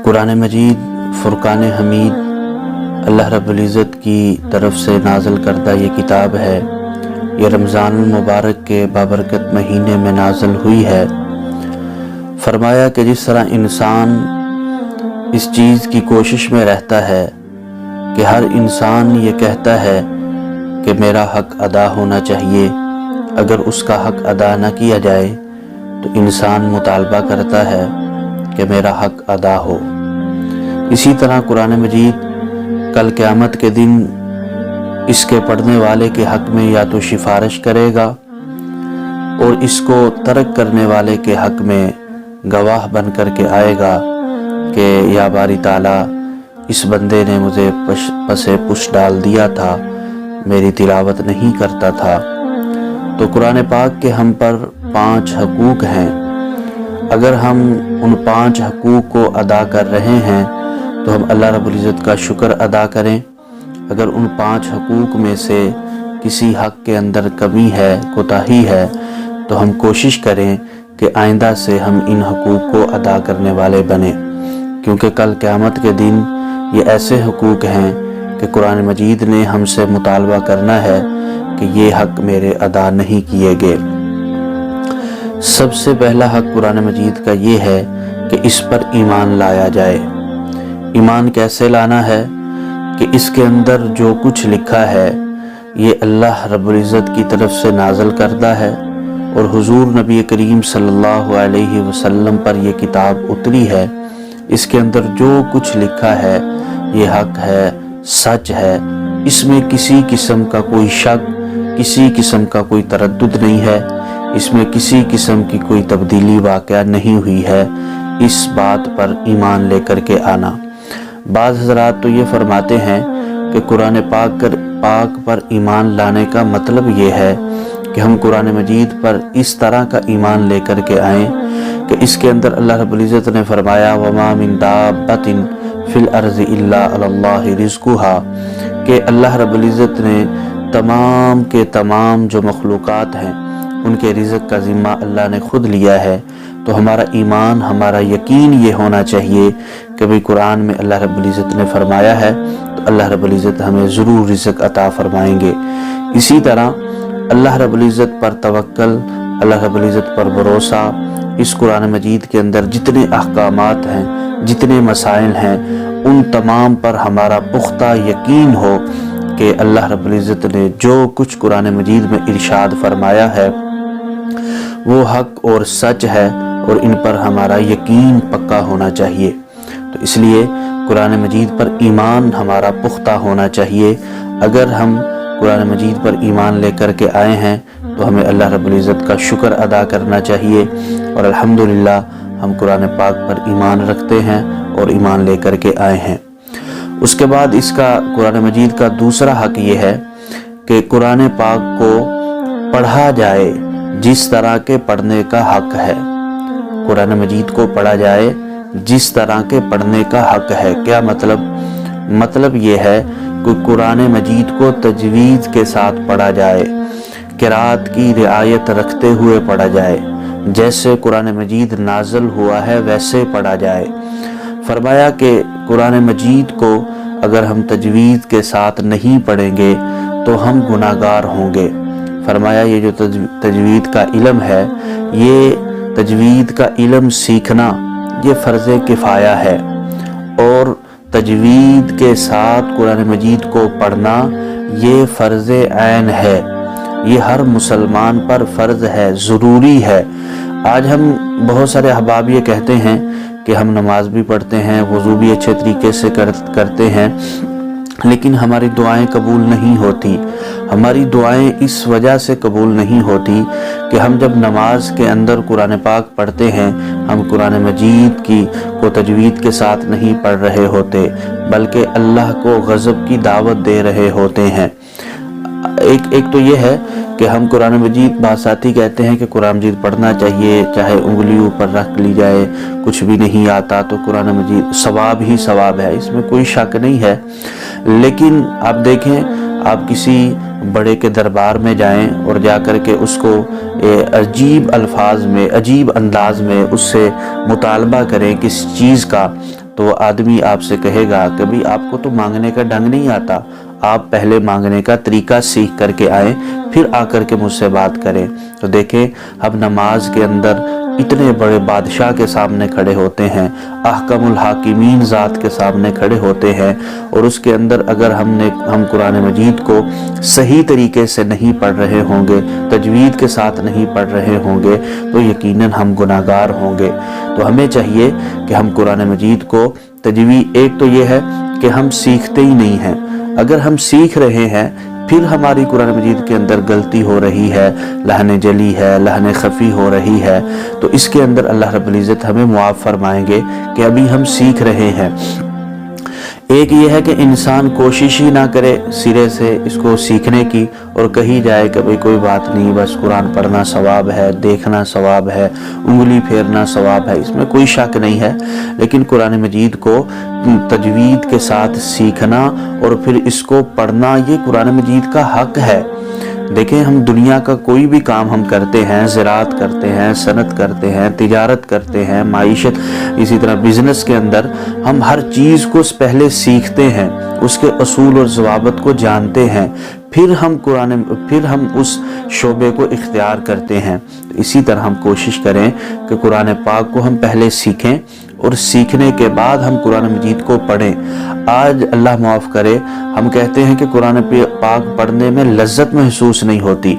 قرآن مجید فرقان حمید اللہ رب العزت کی طرف سے نازل کردہ یہ کتاب ہے۔ یہ رمضان المبارک کے بابرکت مہینے میں نازل ہوئی ہے۔ فرمایا کہ جس طرح انسان اس چیز کی کوشش میں رہتا ہے کہ ہر انسان یہ کہتا ہے کہ میرا حق ادا ہونا چاہیے، اگر اس کا حق ادا نہ کیا جائے تو انسان مطالبہ کرتا ہے کہ میرا حق ادا ہو۔ اسی طرح قرآن مجید کل قیامت کے دن اس کے پڑھنے والے کے حق میں یا تو سفارش کرے گا اور اس کو ترک کرنے والے کے حق میں گواہ بن کر کے آئے گا کہ یا باری تعالیٰ، اس بندے نے مجھے پسے پش ڈال دیا تھا، میری تلاوت نہیں کرتا تھا۔ تو قرآن پاک کے ہم پر 5 حقوق ہیں۔ اگر ہم ان 5 حقوق کو ادا کر رہے ہیں تو ہم اللہ رب العزت کا شکر ادا کریں۔ اگر ان 5 حقوق میں سے کسی حق کے اندر کمی ہے، کوتاہی ہے، تو ہم کوشش کریں کہ آئندہ سے ہم ان حقوق کو ادا کرنے والے بنیں، کیونکہ کل قیامت کے دن یہ ایسے حقوق ہیں کہ قرآن مجید نے ہم سے مطالبہ کرنا ہے کہ یہ حق میرے ادا نہیں کیے گئے۔ سب سے پہلا حق قرآن مجید کا یہ ہے کہ اس پر ایمان لایا جائے۔ ایمان کیسے لانا ہے؟ کہ اس کے اندر جو کچھ لکھا ہے یہ اللہ رب العزت کی طرف سے نازل کردہ ہے، اور حضور نبی کریم صلی اللہ علیہ وسلم پر یہ کتاب اتری ہے۔ اس کے اندر جو کچھ لکھا ہے یہ حق ہے، سچ ہے، اس میں کسی قسم کا کوئی شک، کسی قسم کا کوئی تردد نہیں ہے، اس میں کسی قسم کی کوئی تبدیلی واقعہ نہیں ہوئی ہے۔ اس بات پر ایمان لے کر کے آنا۔ بعض حضرات تو یہ فرماتے ہیں کہ قرآن پاک پر ایمان لانے کا مطلب یہ ہے کہ ہم قرآن مجید پر اس طرح کا ایمان لے کر کے آئیں کہ اس کے اندر اللہ رب العزت نے فرمایا وَمَا مِن دَابَّةٍ فِي الْأَرْضِ إِلَّا عَلَى اللَّهِ رِزْقُهَا، کہ اللہ رب العزت نے تمام کے تمام جو مخلوقات ہیں ان کے رزق کا ذمہ اللہ نے خود لیا ہے۔ تو ہمارا ایمان، ہمارا یقین یہ ہونا چاہیے کہ بھئی قرآن میں اللہ رب العزت نے فرمایا ہے تو اللہ رب العزت ہمیں ضرور رزق عطا فرمائیں گے۔ اسی طرح اللہ رب العزت پر توکل، اللہ رب العزت پر بھروسہ، اس قرآن مجید کے اندر جتنے احکامات ہیں، جتنے مسائل ہیں، ان تمام پر ہمارا پختہ یقین ہو کہ اللہ رب العزت نے جو کچھ قرآن مجید میں ارشاد فرمایا ہے وہ حق اور سچ ہے، اور ان پر ہمارا یقین پکا ہونا چاہیے۔ تو اس لیے قرآن مجید پر ایمان ہمارا پختہ ہونا چاہیے۔ اگر ہم قرآن مجید پر ایمان لے کر کے آئے ہیں تو ہمیں اللہ رب العزت کا شکر ادا کرنا چاہیے، اور الحمدللہ ہم قرآن پاک پر ایمان رکھتے ہیں اور ایمان لے کر کے آئے ہیں۔ اس کے بعد اس کا قرآن مجید کا دوسرا حق یہ ہے کہ قرآن پاک کو پڑھا جائے جس طرح کے پڑھنے کا حق ہے۔ قرآن مجید کو پڑھا جائے جس طرح کے پڑھنے کا حق ہے۔ کیا مطلب؟ مطلب یہ ہے کہ قرآن مجید کو تجوید کے ساتھ پڑھا جائے، قرات کی رعایت رکھتے ہوئے پڑھا جائے، جیسے قرآن مجید نازل ہوا ہے ویسے پڑھا جائے۔ فرمایا کہ قرآن مجید کو اگر ہم تجوید کے ساتھ نہیں پڑھیں گے تو ہم گناہگار ہوں گے۔ فرمایا یہ جو تجوید کا علم ہے، یہ تجوید کا علم سیکھنا یہ فرض کفایہ ہے، اور تجوید کے ساتھ قرآن مجید کو پڑھنا یہ فرض عین ہے، یہ ہر مسلمان پر فرض ہے، ضروری ہے۔ آج ہم بہت سارے احباب یہ کہتے ہیں کہ ہم نماز بھی پڑھتے ہیں، وضو بھی اچھے طریقے سے کرتے ہیں، لیکن ہماری دعائیں قبول نہیں ہوتی۔ ہماری دعائیں اس وجہ سے قبول نہیں ہوتی کہ ہم جب نماز کے اندر قرآن پاک پڑھتے ہیں، ہم قرآن مجید کو تجوید کے ساتھ نہیں پڑھ رہے ہوتے، بلکہ اللہ کو غضب کی دعوت دے رہے ہوتے ہیں۔ ایک تو یہ ہے کہ ہم قرآن مجید باساتی کہتے ہیں کہ قرآن مجید پڑھنا چاہیے، چاہے انگلی اوپر رکھ لی جائے، کچھ بھی نہیں آتا تو قرآن مجید ثواب ہی ثواب ہے، اس میں کوئی شک نہیں ہے۔ لیکن آپ دیکھیں، آپ کسی بڑے کے دربار میں جائیں اور جا کر کے اس کو عجیب الفاظ میں، عجیب انداز میں اس سے مطالبہ کریں کس چیز کا، تو آدمی آپ سے کہے گا کہ بھئی آپ کو تو مانگنے کا ڈھنگ نہیں آتا، آپ پہلے مانگنے کا طریقہ سیکھ کر کے آئیں، پھر آ کر کے مجھ سے بات کریں۔ تو دیکھیں، اب نماز کے اندر اتنے بڑے بادشاہ کے سامنے کھڑے ہوتے ہیں، احکم الحاکمین ذات کے سامنے کھڑے ہوتے ہیں، اور اس کے اندر اگر ہم قرآن مجید کو صحیح طریقے سے نہیں پڑھ رہے ہوں گے، تجوید کے ساتھ نہیں پڑھ رہے ہوں گے، تو یقیناً ہم گناہگار ہوں گے۔ تو ہمیں چاہیے کہ ہم قرآن مجید کو تجوید، ایک تو یہ ہے کہ ہم سیکھتے ہی نہیں ہیں، اگر ہم سیکھ رہے ہیں پھر ہماری قرآن مجید کے اندر غلطی ہو رہی ہے، لہن جلی ہے، لہن خفی ہو رہی ہے، تو اس کے اندر اللہ رب العزت ہمیں معاف فرمائیں گے کہ ابھی ہم سیکھ رہے ہیں۔ ایک یہ ہے کہ انسان کوشش ہی نہ کرے سرے سے اس کو سیکھنے کی، اور کہی جائے کہ بھئی کوئی بات نہیں، بس قرآن پڑھنا ثواب ہے، دیکھنا ثواب ہے، انگلی پھیرنا ثواب ہے، اس میں کوئی شک نہیں ہے۔ لیکن قرآن مجید کو تجوید کے ساتھ سیکھنا اور پھر اس کو پڑھنا، یہ قرآن مجید کا حق ہے۔ دیکھیں، ہم دنیا کا کوئی بھی کام ہم کرتے ہیں، زراعت کرتے ہیں، صنعت کرتے ہیں، تجارت کرتے ہیں، معیشت، اسی طرح بزنس کے اندر ہم ہر چیز کو پہلے سیکھتے ہیں، اس کے اصول اور ضوابط کو جانتے ہیں، پھر ہم اس شعبے کو اختیار کرتے ہیں۔ اسی طرح ہم کوشش کریں کہ قرآن پاک کو ہم پہلے سیکھیں، اور سیکھنے کے بعد ہم قرآن مجید کو پڑھیں۔ آج اللہ معاف کرے، ہم کہتے ہیں کہ قرآن پاک پڑھنے میں لذت محسوس نہیں ہوتی۔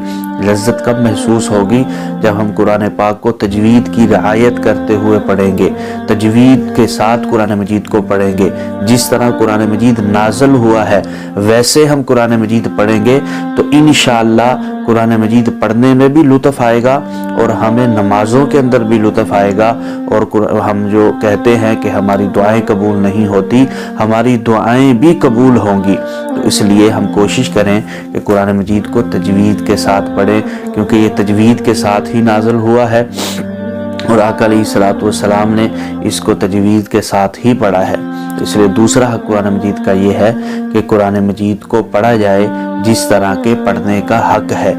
لذت کب محسوس ہوگی؟ جب ہم قرآن پاک کو تجوید کی رعایت کرتے ہوئے پڑھیں گے، تجوید کے ساتھ قرآن مجید کو پڑھیں گے، جس طرح قرآن مجید نازل ہوا ہے ویسے ہم قرآن مجید پڑھیں گے، تو انشاءاللہ قرآن مجید پڑھنے میں بھی لطف آئے گا، اور ہمیں نمازوں کے اندر بھی لطف آئے گا، اور ہم جو کہتے ہیں کہ ہماری دعائیں قبول نہیں ہوتی، ہماری دعائیں بھی قبول ہوں گی۔ تو اس لیے ہم کوشش کریں کہ قرآن مجید کو تجوید کے ساتھ پڑھیں، کیونکہ یہ تجوید کے ساتھ ہی نازل ہوا ہے، اور آقا علیہ الصلوۃ والسلام نے اس کو تجوید کے ساتھ ہی پڑھا ہے۔ تو اس لیے دوسرا حق قرآن مجید کا یہ ہے کہ قرآن مجید کو پڑھا جائے جس طرح کے پڑھنے کا حق ہے۔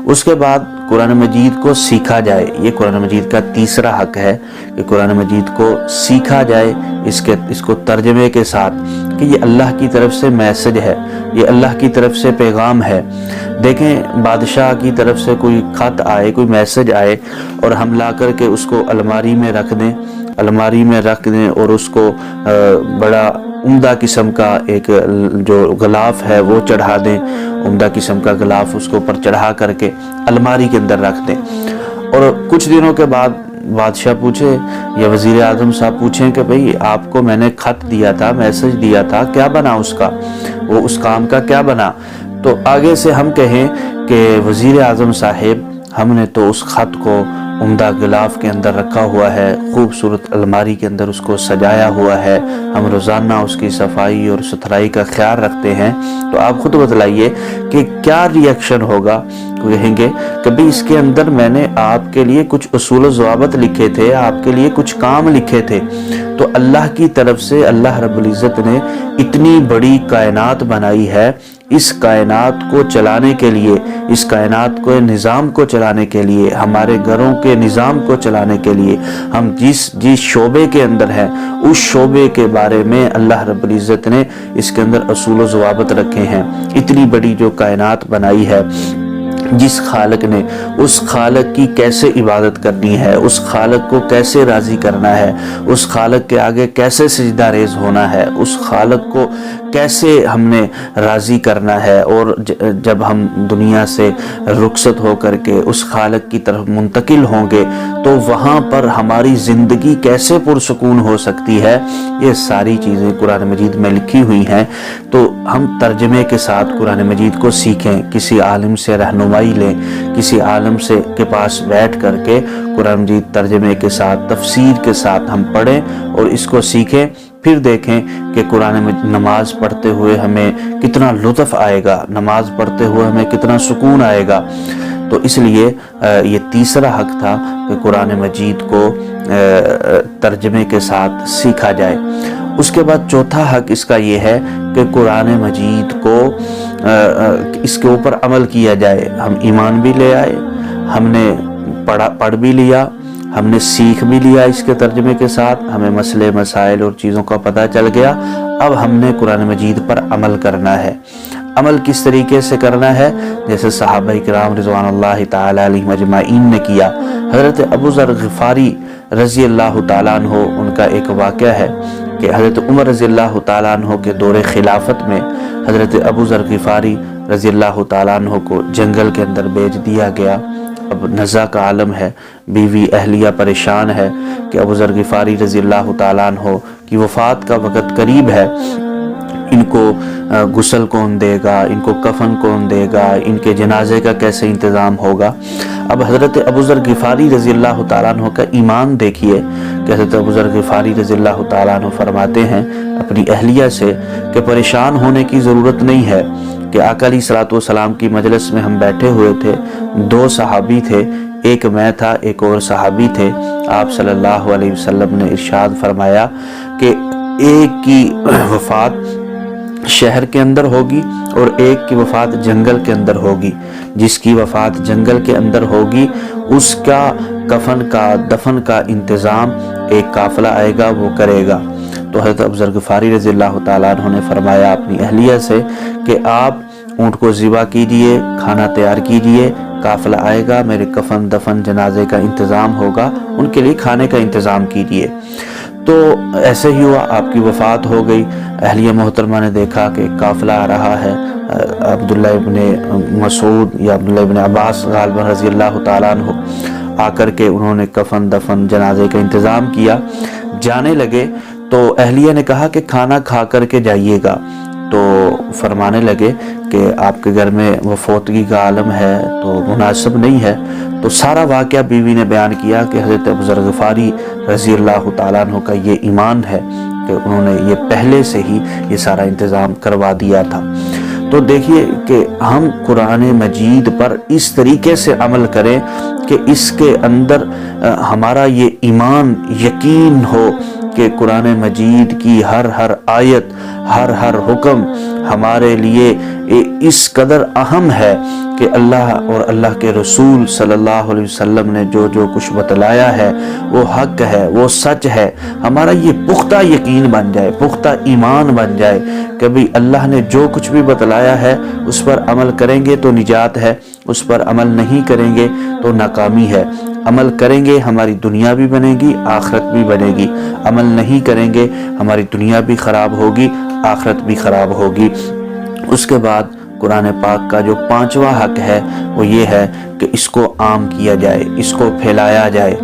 اس کے بعد قرآن مجید کو سیکھا جائے، یہ قرآن مجید کا تیسرا حق ہے کہ قرآن مجید کو سیکھا جائے، اس کو ترجمے کے ساتھ، کہ یہ اللہ کی طرف سے میسج ہے، یہ اللہ کی طرف سے پیغام ہے۔ دیکھیں، بادشاہ کی طرف سے کوئی خط آئے، کوئی میسج آئے، اور ہم لا کر کے اس کو الماری میں رکھ دیں اور اس کو بڑا عمدہ قسم کا ایک جو غلاف ہے وہ چڑھا دیں، عمدہ قسم کا غلاف اس کے اوپر چڑھا کر کے الماری کے اندر رکھ دیں، اور کچھ دنوں کے بعد بادشاہ پوچھے یا وزیر اعظم صاحب پوچھیں کہ بھئی آپ کو میں نے خط دیا تھا، میسج دیا تھا، کیا بنا اس کا، وہ اس کام کا کیا بنا؟ تو آگے سے ہم کہیں کہ وزیر اعظم صاحب، ہم نے تو اس خط کو عمدہ غلاف کے اندر رکھا ہوا ہے، خوبصورت الماری کے اندر اس کو سجایا ہوا ہے، ہم روزانہ اس کی صفائی اور ستھرائی کا خیال رکھتے ہیں۔ تو آپ خود بتلائیے کہ کیا ری ایکشن ہوگا؟ کہیں گے کہ بھئی اس کے اندر میں نے آپ کے لیے کچھ اصول و ضوابط لکھے تھے، آپ کے لیے کچھ کام لکھے تھے، تو اللہ کی طرف سے اللہ رب العزت نے اتنی بڑی کائنات بنائی ہے، اس کائنات کو چلانے کے لیے، اس کائنات کو نظام کو چلانے کے لیے، ہمارے گھروں کے نظام کو چلانے کے لیے، ہم جس شعبے کے اندر ہیں اس شعبے کے بارے میں اللہ رب العزت نے اس کے اندر اصول و ضوابط رکھے ہیں۔ اتنی بڑی جو کائنات بنائی ہے، جس خالق نے، اس خالق کی کیسے عبادت کرنی ہے، اس خالق کو کیسے راضی کرنا ہے، اس خالق کے آگے کیسے سجدہ ریز ہونا ہے، اس خالق کو کیسے ہم نے راضی کرنا ہے، اور جب ہم دنیا سے رخصت ہو کر کے اس خالق کی طرف منتقل ہوں گے تو وہاں پر ہماری زندگی کیسے پرسکون ہو سکتی ہے، یہ ساری چیزیں قرآن مجید میں لکھی ہوئی ہیں۔ تو ہم ترجمے کے ساتھ قرآن مجید کو سیکھیں، کسی عالم سے رہنمائی لیں، کسی عالم کے پاس بیٹھ کر کے قرآن مجید ترجمے کے ساتھ، تفسیر کے ساتھ ہم پڑھیں اور اس کو سیکھیں، پھر دیکھیں کہ قرآن میں نماز پڑھتے ہوئے ہمیں کتنا لطف آئے گا، نماز پڑھتے ہوئے ہمیں کتنا سکون آئے گا۔ تو اس لیے یہ تیسرا حق تھا کہ قرآن مجید کو ترجمے کے ساتھ سیکھا جائے۔ اس کے بعد چوتھا حق اس کا یہ ہے کہ قرآن مجید کو اس کے اوپر عمل کیا جائے۔ ہم ایمان بھی لے آئے، ہم نے پڑھ بھی لیا، ہم نے سیکھ بھی لیا اس کے ترجمے کے ساتھ، ہمیں مسئلے مسائل اور چیزوں کا پتہ چل گیا۔ اب ہم نے قرآن مجید پر عمل کرنا ہے۔ عمل کس طریقے سے کرنا ہے؟ جیسے صحابہ کرام رضوان اللہ تعالی علیہم اجمعین نے کیا۔ حضرت ابو ذر غفاری رضی اللہ تعالیٰ عنہ، ان کا ایک واقعہ ہے کہ حضرت عمر رضی اللہ تعالیٰ عنہ کے دور خلافت میں حضرت ابو ذر غفاری رضی اللہ تعالیٰ عنہ کو جنگل کے اندر بھیج دیا گیا۔ اب نزا کا عالم ہے، بیوی اہلیہ پریشان ہے کہ ابو ذر غفاری رضی اللہ تعالیٰ عنہ کی وفات کا وقت قریب ہے، ان کو غسل کون دے گا، ان کو کفن کون دے گا، ان کے جنازے کا کیسے انتظام ہوگا۔ اب حضرت ابو ذر غفاری رضی اللہ تعالیٰ عنہ کا ایمان دیکھیے کہ حضرت ابو ذر غفاری رضی اللہ تعالیٰ عنہ فرماتے ہیں اپنی اہلیہ سے کہ پریشان ہونے کی ضرورت نہیں ہے، کہ آقا علیہ الصلوۃ والسلام کی مجلس میں ہم بیٹھے ہوئے تھے، 2 صحابی تھے، ایک میں تھا، ایک اور صحابی تھے۔ آپ صلی اللہ علیہ وسلم نے ارشاد فرمایا کہ ایک کی وفات شہر کے اندر ہوگی اور ایک کی وفات جنگل کے اندر ہوگی۔ جس کی وفات جنگل کے اندر ہوگی اس کا کفن کا دفن کا انتظام ایک قافلہ آئے گا، وہ کرے گا۔ تو حضرت ابو ذر غفاری رضی اللہ تعالیٰ عنہ نے فرمایا اپنی اہلیہ سے کہ آپ اونٹ کو ذبح کیجئے، کھانا تیار کیجئے، قافلہ آئے گا، میرے کفن دفن جنازے کا انتظام ہوگا، ان کے لیے کھانے کا انتظام کیجئے۔ تو ایسے ہی ہوا، آپ کی وفات ہو گئی۔ اہلیہ محترمہ نے دیکھا کہ ایک قافلہ آ رہا ہے، عبداللہ ابن مسعود یا عبداللہ ابن عباس غالباً رضی اللہ تعالیٰ عنہ آ کر کے انہوں نے کفن دفن جنازے کا انتظام کیا۔ جانے لگے تو اہلیہ نے کہا کہ کھانا کھا کر کے جائیے گا۔ تو فرمانے لگے کہ آپ کے گھر میں وہ فوتگی کا عالم ہے تو مناسب نہیں ہے۔ تو سارا واقعہ بیوی نے بیان کیا کہ حضرت ابو ذر غفاری رضی اللہ تعالیٰ عنہ کا یہ ایمان ہے کہ انہوں نے یہ پہلے سے ہی یہ سارا انتظام کروا دیا تھا۔ تو دیکھیے کہ ہم قرآن مجید پر اس طریقے سے عمل کریں کہ اس کے اندر ہمارا یہ ایمان یقین ہو کہ قرآن مجید کی ہر آیت، ہر حکم ہمارے لیے اس قدر اہم ہے کہ اللہ اور اللہ کے رسول صلی اللہ علیہ وسلم نے جو کچھ بتلایا ہے وہ حق ہے، وہ سچ ہے۔ ہمارا یہ پختہ یقین بن جائے، پختہ ایمان بن جائے کہ بھی اللہ نے جو کچھ بھی بتلایا ہے اس پر عمل کریں گے تو نجات ہے، اس پر عمل نہیں کریں گے تو ناکامی ہے۔ عمل کریں گے ہماری دنیا بھی بنے گی، آخرت بھی بنے گی۔ عمل نہیں کریں گے ہماری دنیا بھی خراب ہوگی، آخرت بھی خراب ہوگی۔ اس کے بعد قرآن پاک کا جو 5واں حق ہے وہ یہ ہے کہ اس کو عام کیا جائے، اس کو پھیلایا جائے۔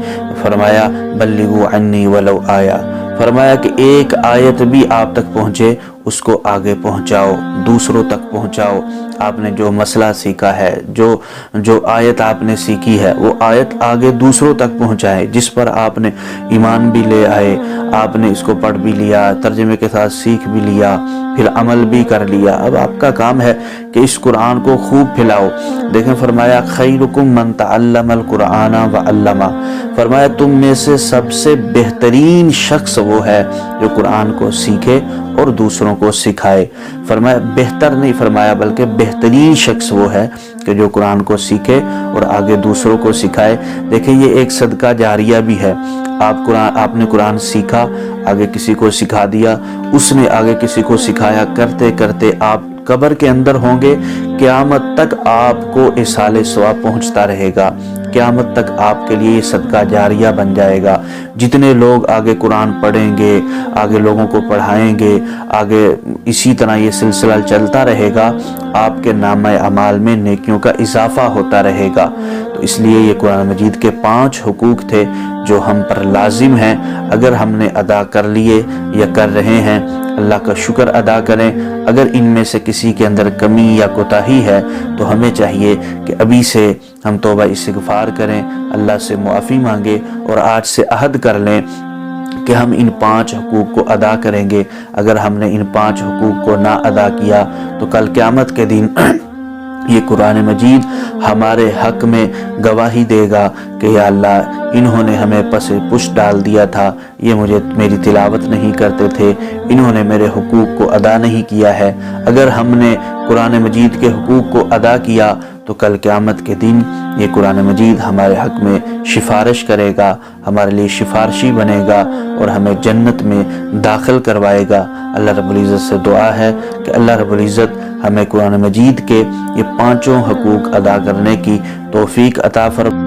فرمایا بلغوا عنی ولو آیا، فرمایا کہ ایک آیت بھی آپ تک پہنچے اس کو آگے پہنچاؤ، دوسروں تک پہنچاؤ۔ آپ نے جو مسئلہ سیکھا ہے، جو آیت آپ نے سیکھی ہے وہ آیت آگے دوسروں تک پہنچائے۔ جس پر آپ نے ایمان بھی لے آئے، آپ نے اس کو پڑھ بھی لیا، ترجمے کے ساتھ سیکھ بھی لیا، پھر عمل بھی کر لیا۔ اب آپ کا کام ہے کہ اس قرآن کو خوب پھیلاؤ۔ دیکھیں فرمایا خیرکم من تعلم القرآن وعلمہ، فرمایا تم میں سے سب سے بہترین شخص وہ ہے جو قرآن کو سیکھے اور دوسروں کو سکھائے۔ فرمایا بہتر نہیں فرمایا بلکہ بہترین شخص وہ ہے کہ جو قرآن کو سیکھے اور آگے دوسروں کو سکھائے۔ دیکھیں یہ ایک صدقہ جاریہ بھی ہے۔ آپ نے قرآن سیکھا، آگے کسی کو سکھا دیا، اس نے آگے کسی کو سکھایا، کرتے کرتے آپ قبر کے اندر ہوں گے، قیامت تک آپ کو ایصال ثواب پہنچتا رہے گا، قیامت تک آپ کے لیے یہ صدقہ جاریہ بن جائے گا۔ جتنے لوگ آگے قرآن پڑھیں گے، آگے لوگوں کو پڑھائیں گے، آگے اسی طرح یہ سلسلہ چلتا رہے گا، آپ کے نامہ اعمال میں نیکیوں کا اضافہ ہوتا رہے گا۔ تو اس لیے یہ قرآن مجید کے 5 حقوق تھے جو ہم پر لازم ہیں، اگر ہم نے ادا کر لیے یا کر رہے ہیں اللہ کا شکر ادا کریں۔ اگر ان میں سے کسی کے اندر کمی یا کوتاہی ہے تو ہمیں چاہیے کہ ابھی سے ہم توبہ استغفار کریں، اللہ سے معافی مانگیں اور آج سے عہد کر لیں کہ ہم ان 5 حقوق کو ادا کریں گے۔ اگر ہم نے ان 5 حقوق کو نہ ادا کیا تو کل قیامت کے دن یہ قرآن مجید ہمارے حق میں گواہی دے گا کہ یا اللہ انہوں نے ہمیں پس پش ڈال دیا تھا، یہ میری تلاوت نہیں کرتے تھے، انہوں نے میرے حقوق کو ادا نہیں کیا ہے۔ اگر ہم نے قرآن مجید کے حقوق کو ادا کیا تو کل قیامت کے دن یہ قرآن مجید ہمارے حق میں سفارش کرے گا، ہمارے لیے سفارشی بنے گا اور ہمیں جنت میں داخل کروائے گا۔ اللہ رب العزت سے دعا ہے کہ اللہ رب العزت ہمیں قرآن مجید کے یہ 5 حقوق ادا کرنے کی توفیق عطا فرمائے۔